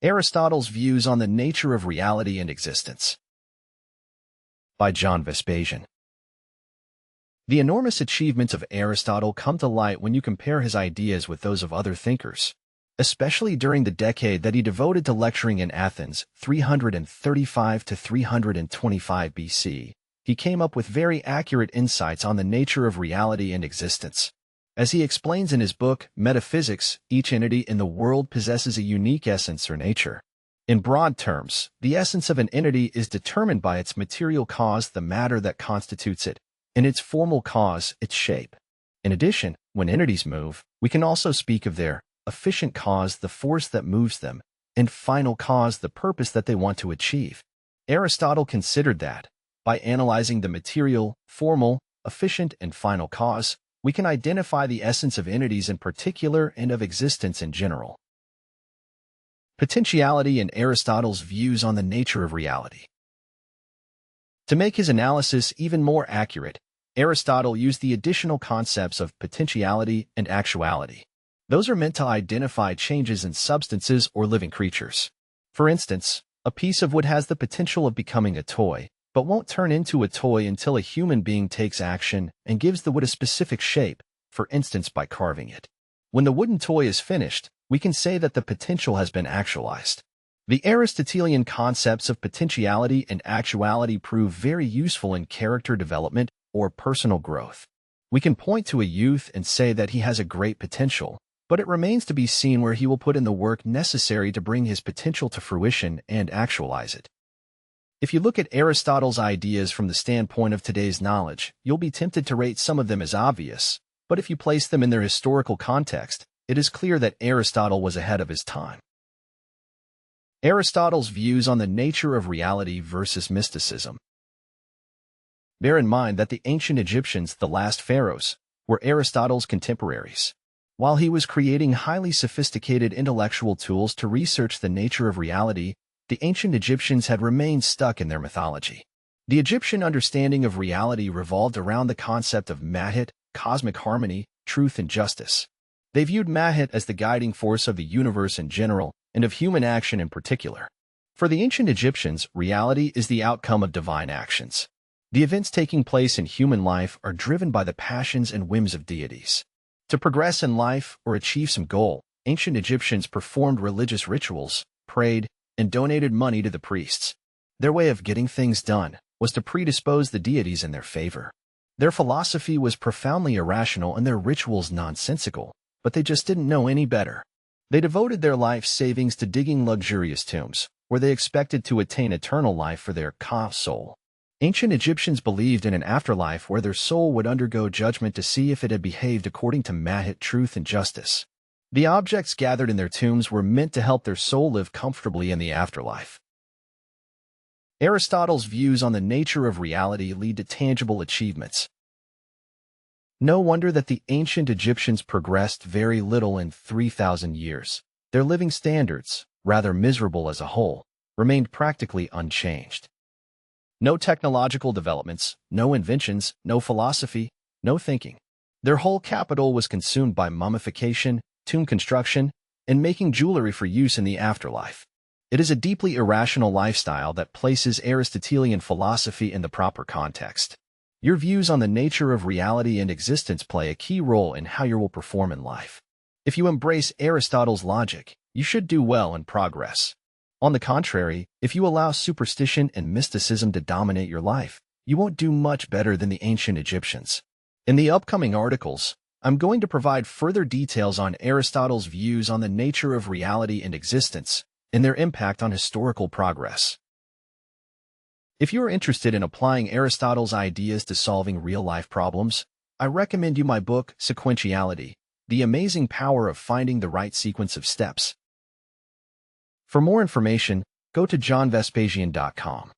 Aristotle's Views on the Nature of Reality and Existence by John Vespasian. The enormous achievements of Aristotle come to light when you compare his ideas with those of other thinkers, especially during the decade that he devoted to lecturing in Athens, 335 to 325 BC. He came up with very accurate insights on the nature of reality and existence. As he explains in his book, Metaphysics, each entity in the world possesses a unique essence or nature. In broad terms, the essence of an entity is determined by its material cause, the matter that constitutes it, and its formal cause, its shape. In addition, when entities move, we can also speak of their efficient cause, the force that moves them, and final cause, the purpose that they want to achieve. Aristotle considered that, by analyzing the material, formal, efficient, and final cause, we can identify the essence of entities in particular and of existence in general. Potentiality and Aristotle's views on the nature of reality. To make his analysis even more accurate, Aristotle used the additional concepts of potentiality and actuality. Those are meant to identify changes in substances or living creatures. For instance, a piece of wood has the potential of becoming a toy, but won't turn into a toy until a human being takes action and gives the wood a specific shape, for instance by carving it. When the wooden toy is finished, we can say that the potential has been actualized. The Aristotelian concepts of potentiality and actuality prove very useful in character development or personal growth. We can point to a youth and say that he has a great potential, but it remains to be seen where he will put in the work necessary to bring his potential to fruition and actualize it. If you look at Aristotle's ideas from the standpoint of today's knowledge, you'll be tempted to rate some of them as obvious, but if you place them in their historical context, it is clear that Aristotle was ahead of his time. Aristotle's views on the nature of reality versus mysticism. Bear in mind that the ancient Egyptians, the last pharaohs, were Aristotle's contemporaries. While he was creating highly sophisticated intellectual tools to research the nature of reality, the ancient Egyptians had remained stuck in their mythology. The Egyptian understanding of reality revolved around the concept of Mahat, cosmic harmony, truth, and justice. They viewed Mahat as the guiding force of the universe in general and of human action in particular. For the ancient Egyptians, reality is the outcome of divine actions. The events taking place in human life are driven by the passions and whims of deities. To progress in life or achieve some goal, ancient Egyptians performed religious rituals, prayed, and donated money to the priests. Their way of getting things done was to predispose the deities in their favor. Their philosophy was profoundly irrational and their rituals nonsensical, but they just didn't know any better. They devoted their life savings to digging luxurious tombs, where they expected to attain eternal life for their soul. Ancient Egyptians believed in an afterlife where their soul would undergo judgment to see if it had behaved according to Mahat, truth, and justice. The objects gathered in their tombs were meant to help their soul live comfortably in the afterlife. Aristotle's views on the nature of reality lead to tangible achievements. No wonder that the ancient Egyptians progressed very little in 3,000 years. Their living standards, rather miserable as a whole, remained practically unchanged. No technological developments, no inventions, no philosophy, no thinking. Their whole capital was consumed by mummification, tomb construction, and making jewelry for use in the afterlife. It is a deeply irrational lifestyle that places Aristotelian philosophy in the proper context. Your views on the nature of reality and existence play a key role in how you will perform in life. If you embrace Aristotle's logic, you should do well and progress. On the contrary, if you allow superstition and mysticism to dominate your life, you won't do much better than the ancient Egyptians. In the upcoming articles, I'm going to provide further details on Aristotle's views on the nature of reality and existence and their impact on historical progress. If you are interested in applying Aristotle's ideas to solving real-life problems, I recommend you my book, Sequentiality, The Amazing Power of Finding the Right Sequence of Steps. For more information, go to johnvespasian.com.